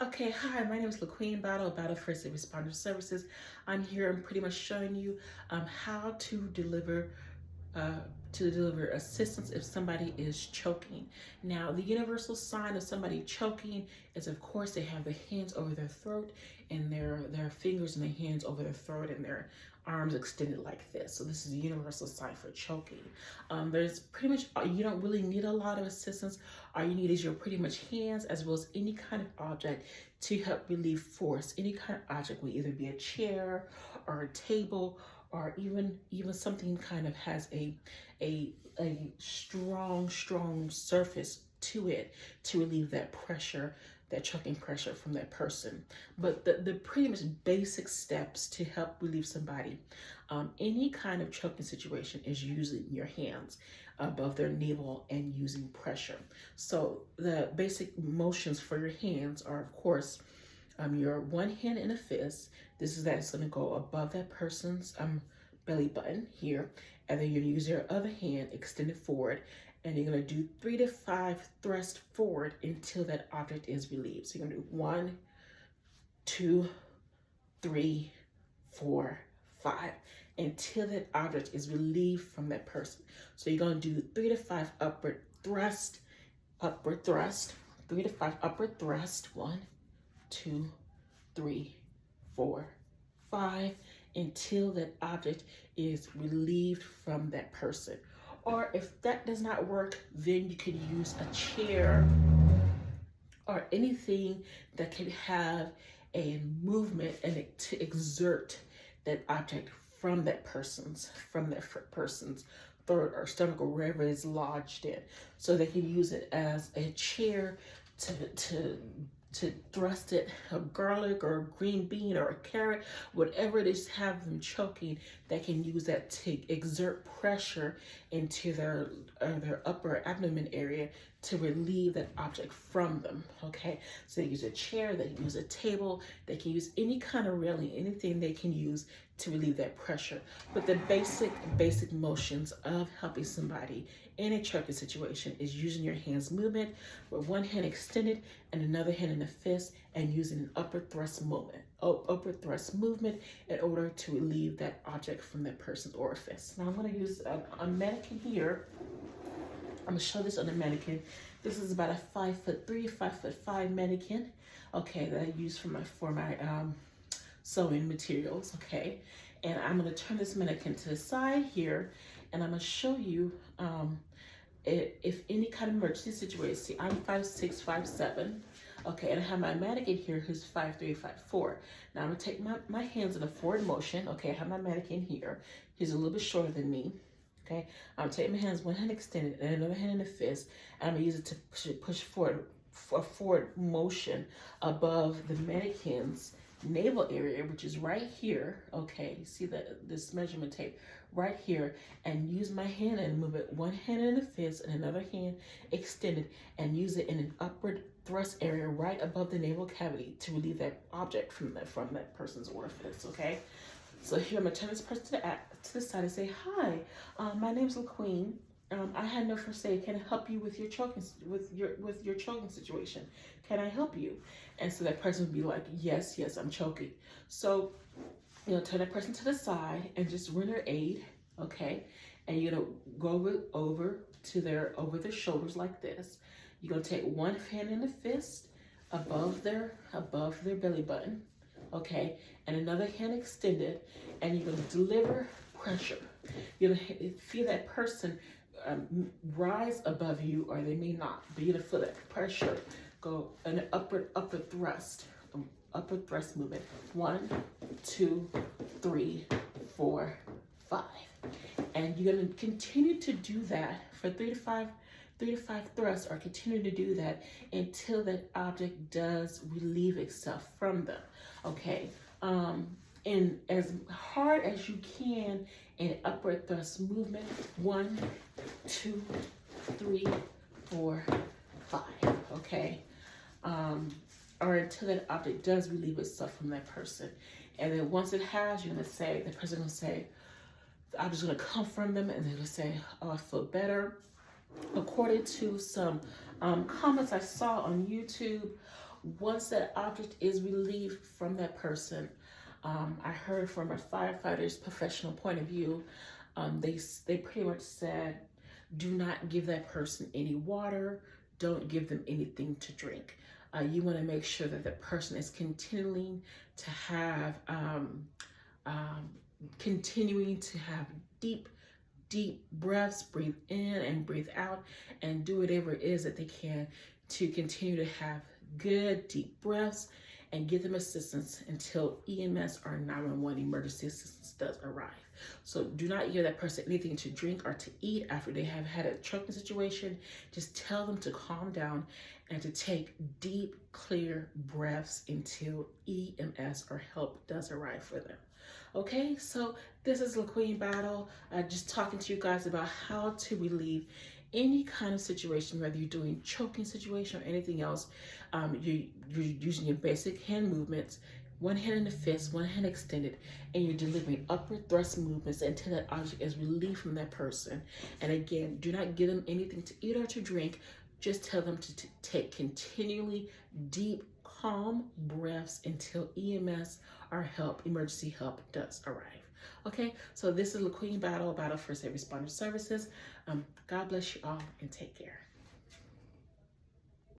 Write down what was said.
Okay, hi, my name is LaQueen Battle First Aid Responder Services. I'm here and pretty much showing you how uh, to deliver assistance if somebody is choking. Now, the universal sign of somebody choking is, of course, they have their hands over their throat and their fingers and their hands over their throat and their arms extended like this. So this is a universal sign for choking. There's pretty much, you don't really need a lot of assistance. All you need is your pretty much hands as well as any kind of object to help relieve force. Any kind of object will either be a chair or a table or even something kind of has a strong surface to it to relieve that pressure, that choking pressure from that person. But the pretty much basic steps to help relieve somebody, any kind of choking situation is using your hands above their navel and using pressure. So the basic motions for your hands are, of course, your one hand in a fist. That's going to go above that person's belly button here, and then you're going to use your other hand extended forward, and you're going to do 3 to 5 thrusts forward until that object is relieved. So you're going to do 1, 2, 3, 4, 5 until that object is relieved from that person. So you're going to do 3 to 5 upward thrust, 3 to 5 upward thrust, 1, 2, 3, 4, 5, until that object is relieved from that person. Or if that does not work, then you could use a chair or anything that can have a movement and to exert that object from that person's throat or stomach or wherever it's lodged in. So they can use it as a chair to thrust it, a garlic or a green bean or a carrot, whatever it is have them choking, they can use that to exert pressure into their upper abdomen area to relieve that object from them. Okay, so they use a chair, they can use a table, they can use any kind of railing, anything they can use to relieve that pressure. But the basic motions of helping somebody in a choking situation is using your hands movement with one hand extended and another hand in a fist, and using an upward thrust movement in order to relieve that object from that person's orifice. Now I'm going to use a mannequin here. I'm gonna show this on the mannequin. This is about a 5'3", 5'5" mannequin. Okay, that I use for my sewing materials. Okay, and I'm gonna turn this mannequin to the side here, and I'm gonna show you if any kind of emergency situation. See, I'm 5'6", 5'7". Okay, and I have my mannequin here who's 5'3", 5'4". Now I'm gonna take my hands in a forward motion. Okay, I have my mannequin here. He's a little bit shorter than me. Okay, I'm gonna take my hands, one hand extended and another hand in a fist, and I'm gonna use it to push forward, a forward motion above the mannequin's navel area, which is right here. Okay, you see this measurement tape right here, and use my hand and move it, one hand in a fist and another hand extended, and use it in an upward thrust area right above the navel cavity to relieve that object from that person's orifice. Okay. So here I'm gonna turn this person to the side and say, "Hi, my name's LaQueen. I had no first aid. Can I help you with your choking situation? Can I help you?" And so that person would be like, "Yes, I'm choking." So turn that person to the side and just render aid, okay? And you're gonna go over their shoulders like this. You're gonna take one hand in the fist above their belly button, okay, and another hand extended, and you're going to deliver pressure. You're going to feel that person rise above you, or they may not, but you're going to feel that pressure go an upward thrust movement. 1, 2, 3, 4, 5, and you're going to continue to do that for 3 to 5 thrusts, or continue to do that until that object does relieve itself from them. Okay, and as hard as you can in upward thrust movement. 1, 2, 3, 4, 5. Okay, or until that object does relieve itself from that person. And then once it has, you're gonna say, the person gonna say, the object's gonna come from them, and they're gonna say, "Oh, I feel better." According to some comments I saw on YouTube, Once that object is relieved from that person, I heard from a firefighter's professional point of view, they pretty much said, do not give that person any water, don't give them anything to drink. You want to make sure that the person is continuing to have deep breaths, breathe in and breathe out, and do whatever it is that they can to continue to have good deep breaths, and give them assistance until EMS or 911 emergency assistance does arrive. So do not give that person anything to drink or to eat after they have had a choking situation. Just tell them to calm down and to take deep, clear breaths until EMS or help does arrive for them. Okay, so this is LaQueen Battle, just talking to you guys about how to relieve any kind of situation, whether you're doing choking situation or anything else. You're using your basic hand movements, one hand in the fist, one hand extended, and you're delivering upward thrust movements until that object is relieved from that person. And again, do not give them anything to eat or to drink. Just tell them to take continually deep, calm breaths until EMS or emergency help does arrive. Okay, so this is LaQueen Battle, Battle First Aid Responder Services. God bless you all and take care.